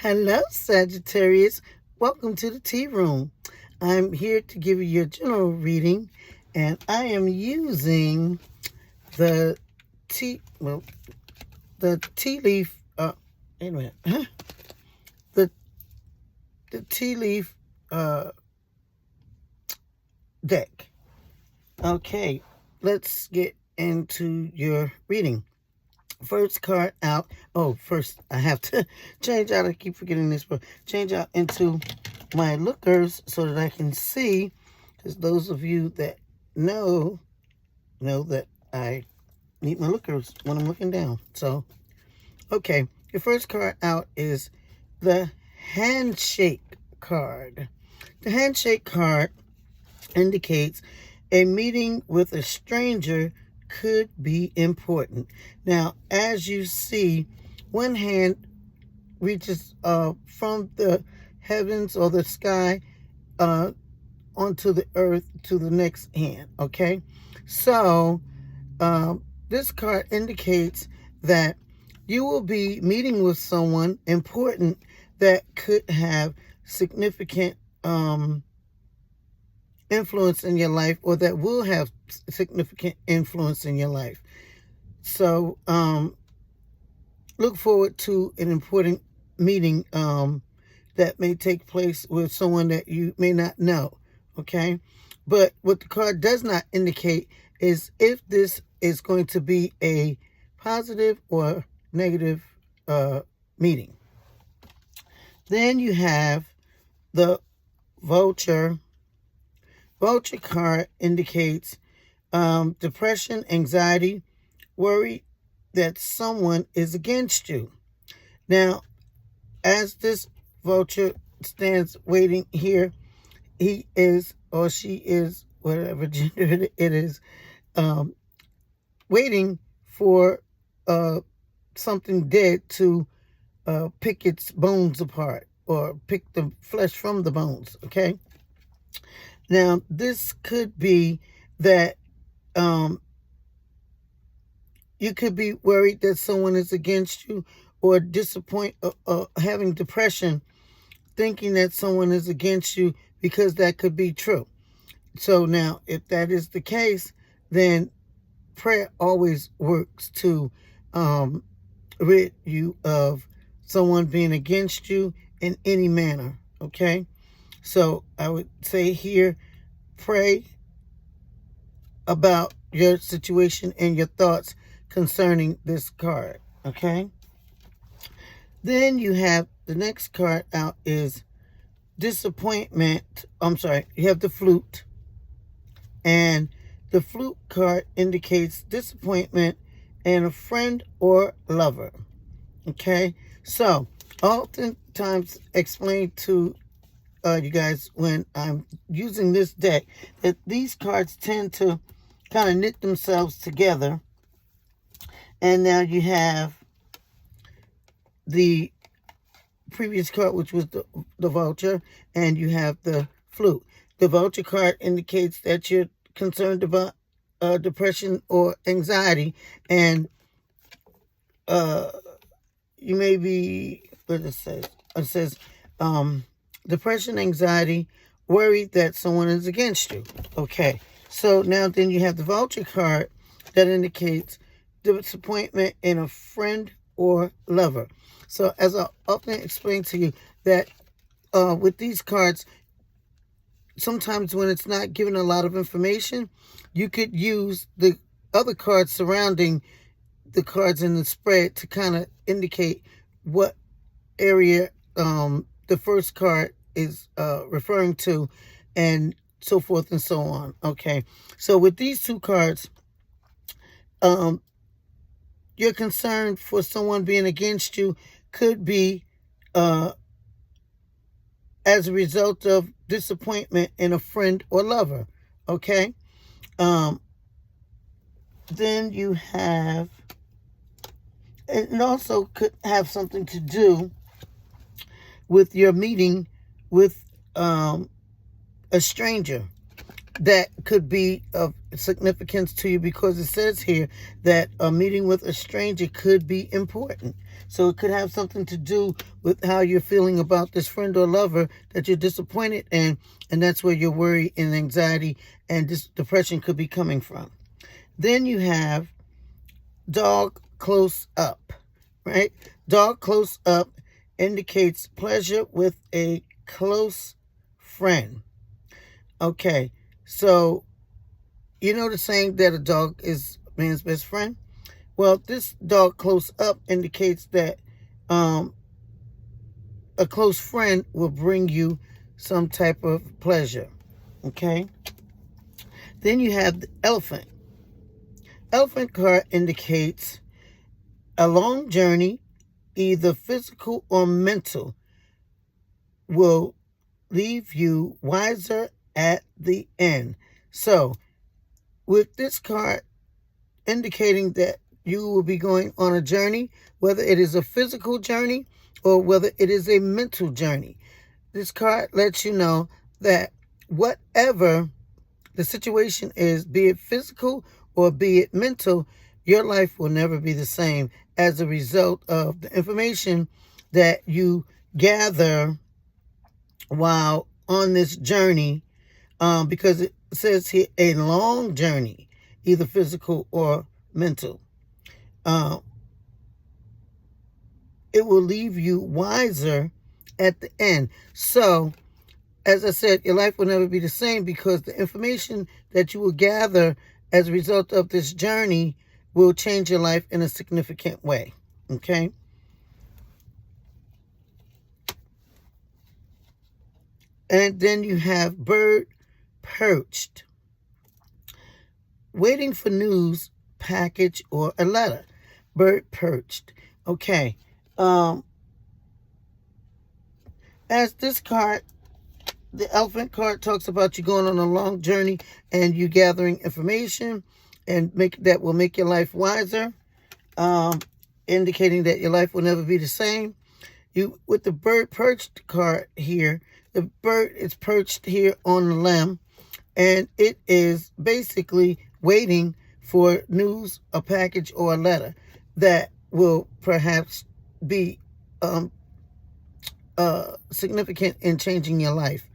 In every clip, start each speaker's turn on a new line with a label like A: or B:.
A: Hello, Sagittarius. Welcome to the tea room. I'm here to give you your general reading, and I am using the tea leaf. Wait a minute, huh? the the tea leaf deck. Okay, let's get into your reading. First card out. Oh, first I have to change out. I keep forgetting this, but change out into my lookers so that I can see. Because those of you that know that I need my lookers when I'm looking down. So, okay, your first card out is the handshake card. The handshake card indicates a meeting with a stranger could be important. Now, as you see, one hand reaches from the heavens or the sky onto the earth to the next hand, okay? So, this card indicates that you will be meeting with someone important that could have significant influence in your life, or that will have significant influence in your life. So look forward to an important meeting that may take place with someone that you may not know, okay? But what the card does not indicate is if this is going to be a positive or negative meeting. Then you have the vulture. Vulture card indicates depression, anxiety, worry that someone is against you. Now, as this vulture stands waiting here, he is or she is, whatever gender it is, waiting for something dead to pick its bones apart or pick the flesh from the bones, okay? Now, this could be that you could be worried that someone is against you, or having depression, thinking that someone is against you, because that could be true. So now, if that is the case, then prayer always works to rid you of someone being against you in any manner, okay? So I would say here, pray about your situation and your thoughts concerning this card, okay? Then you have the next card out is disappointment. I'm sorry, you have the flute. And the flute card indicates disappointment in a friend or lover, okay? So, oftentimes explain to you guys when I'm using this deck that these cards tend to kind of knit themselves together. And now you have the previous card, which was the vulture, and you have the flute. The vulture card indicates that you're concerned about depression or anxiety, and you may be, what it says, depression, anxiety, worried that someone is against you. Okay, so now then you have the vulture card that indicates disappointment in a friend or lover. So as I often explain to you that with these cards, sometimes when it's not given a lot of information, you could use the other cards surrounding the cards in the spread to kind of indicate what area the first card is referring to, and so forth and so on. Okay, so with these two cards, your concern for someone being against you could be as a result of disappointment in a friend or lover. Okay, then you have, it also could have something to do with your meeting with a stranger. that could be of significance to you, because it says here that a meeting with a stranger could be important. So it could have something to do with how you're feeling about this friend or lover that you're disappointed in, and that's where your worry and anxiety and this depression could be coming from. Then you have dog close up, right? Dog close up indicates pleasure with a close friend. Okay, so you know the saying that a dog is man's best friend? Well, this dog close up indicates that a close friend will bring you some type of pleasure. Okay? Then you have the elephant. Elephant card indicates a long journey, either physical or mental, will leave you wiser at the end. So, with this card indicating that you will be going on a journey, whether it is a physical journey or whether it is a mental journey, this card lets you know that whatever the situation is, be it physical or be it mental, your life will never be the same as a result of the information that you gather while on this journey, because it says here a long journey, either physical or mental. It will leave you wiser at the end. So, as I said, your life will never be the same, because the information that you will gather as a result of this journey will change your life in a significant way. Okay? And then you have bird perched, waiting for news, package, or a letter. Bird perched. Okay. As this card, the elephant card, talks about you going on a long journey and you gathering information, and that will make your life wiser, indicating that your life will never be the same. With the bird perched card here, the bird is perched here on the limb, and it is basically waiting for news, a package, or a letter that will perhaps be significant in changing your life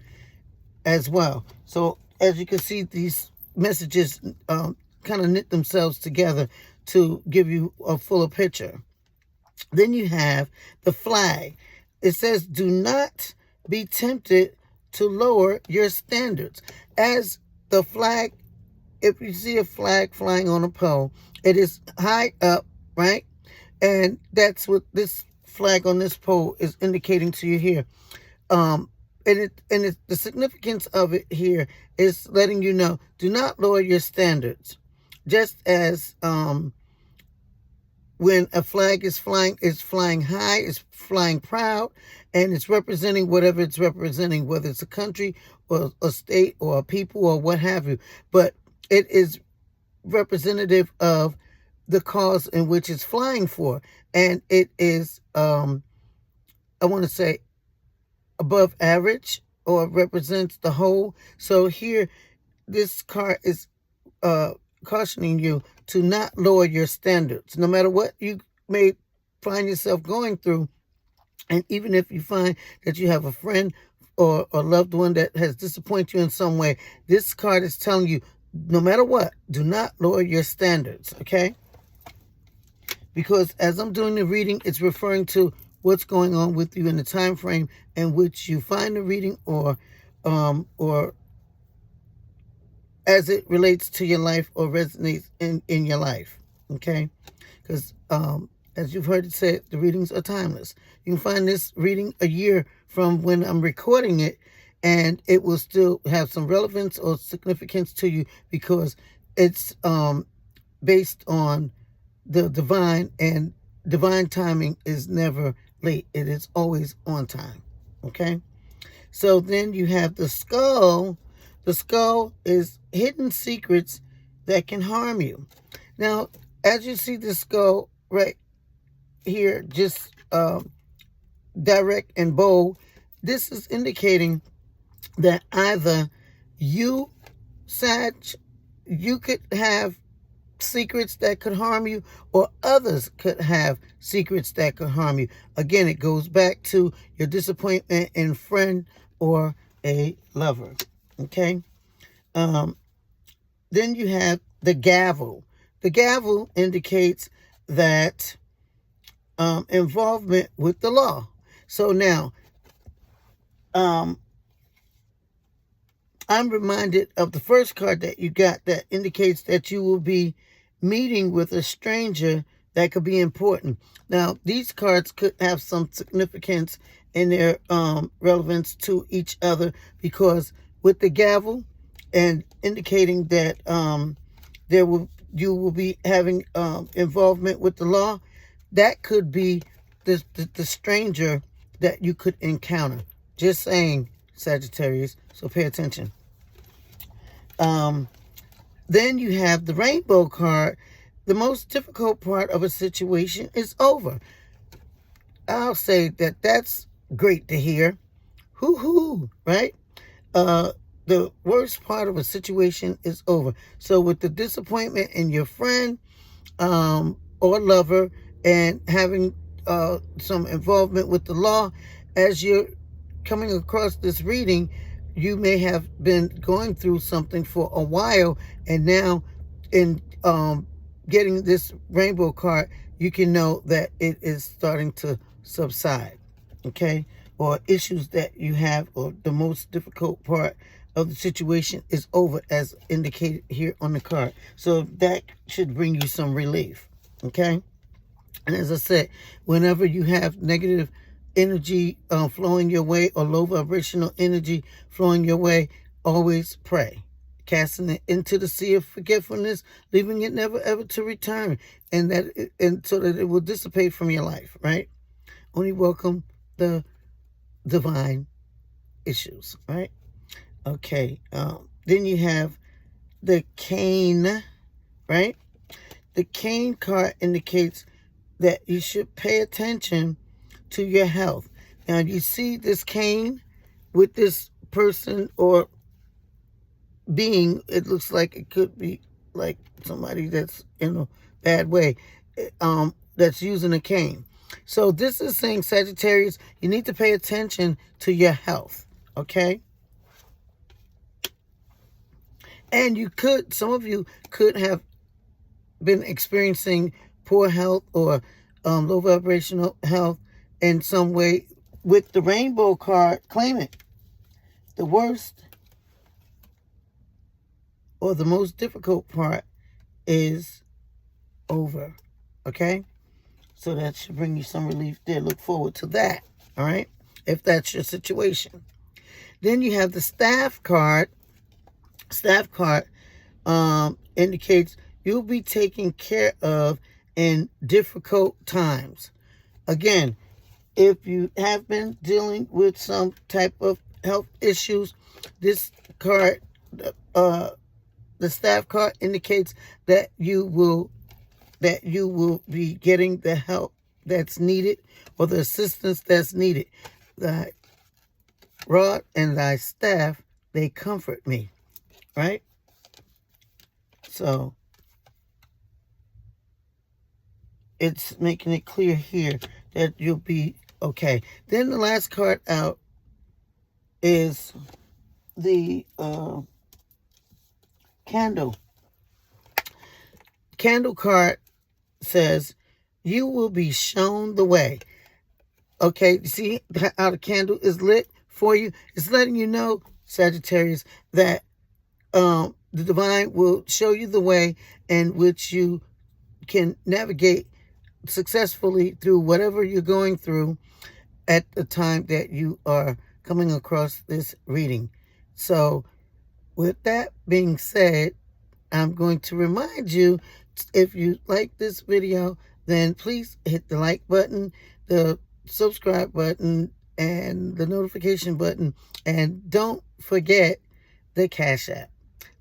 A: as well. So as you can see, these messages kind of knit themselves together to give you a fuller picture. Then you have the flag. It says, do not be tempted to lower your standards. As the flag, if you see a flag flying on a pole, it is high up, right? And that's what this flag on this pole is indicating to you here. The significance of it here is letting you know, do not lower your standards. Just as when a flag is flying high, it's flying proud, and it's representing whatever it's representing, whether it's a country or a state or a people or what have you. But it is representative of the cause in which it's flying for. And it is, I want to say, above average, or represents the whole. So here, this card is cautioning you to not lower your standards, no matter what you may find yourself going through. And even if you find that you have a friend or a loved one that has disappointed you in some way, this card is telling you, no matter what, do not lower your standards, okay? Because as I'm doing the reading, it's referring to what's going on with you in the time frame in which you find the reading, or as it relates to your life or resonates in your life, okay? Because as you've heard it said, the readings are timeless. You can find this reading a year from when I'm recording it, and it will still have some relevance or significance to you, because it's based on the divine, and divine timing is never late. It is always on time, okay? So then you have the skull. The skull is hidden secrets that can harm you. Now, as you see the skull right here, just direct and bold, this is indicating that either you Sag, you could have secrets that could harm you, or others could have secrets that could harm you. Again, it goes back to your disappointment in a friend or a lover. Okay? Then you have the gavel. The gavel indicates that involvement with the law. So now, I'm reminded of the first card that you got that indicates that you will be meeting with a stranger that could be important. Now, these cards could have some significance in their relevance to each other, because with the gavel and indicating that you will be having involvement with the law, that could be the stranger that you could encounter. Just saying, Sagittarius, so pay attention. Then you have the rainbow card. The most difficult part of a situation is over. I'll say that that's great to hear. Hoo-hoo, right? The worst part of a situation is over. So with the disappointment in your friend or lover and having some involvement with the law, as you're coming across this reading, you may have been going through something for a while, and now in getting this rainbow card, you can know that it is starting to subside, okay? Or issues that you have, or the most difficult part of the situation is over, as indicated here on the card. So that should bring you some relief, okay? And as I said, whenever you have negative energy flowing your way, or low vibrational energy flowing your way, always pray, casting it into the sea of forgetfulness, leaving it never ever to return, and so that it will dissipate from your life, right? Only welcome the divine issues, right? Okay. Then you have the cane, right? The cane card indicates that you should pay attention to your health. Now, you see this cane with this person or being, it looks like it could be like somebody that's in a bad way, that's using a cane. So this is saying, Sagittarius, you need to pay attention to your health, okay? And some of you could have been experiencing poor health or low vibrational health in some way. With the rainbow card, claim it. The worst or the most difficult part is over, okay? So that should bring you some relief there. Look forward to that, all right? If that's your situation. Then you have the staff card. Staff card indicates you'll be taken care of in difficult times. Again, if you have been dealing with some type of health issues, this card, the staff card, indicates that you will be getting the help that's needed, or the assistance that's needed. Thy rod and thy staff, they comfort me, right? So it's making it clear here that you'll be okay. Then the last card out is the candle. Candle card says you will be shown the way. Okay, see how the candle is lit for you? It's letting you know, Sagittarius, that the divine will show you the way in which you can navigate successfully through whatever you're going through at the time that you are coming across this reading. So with that being said, I'm going to remind you, if you like this video, then please hit the like button, the subscribe button, and the notification button, and don't forget the Cashapp.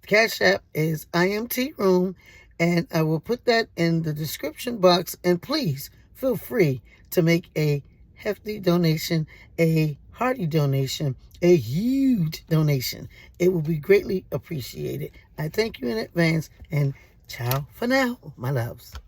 A: The Cashapp is iamtearoom, and I will put that in the description box, and please feel free to make a hefty donation, a hearty donation, a huge donation. It will be greatly appreciated. I thank you in advance, and ciao for now, my loves.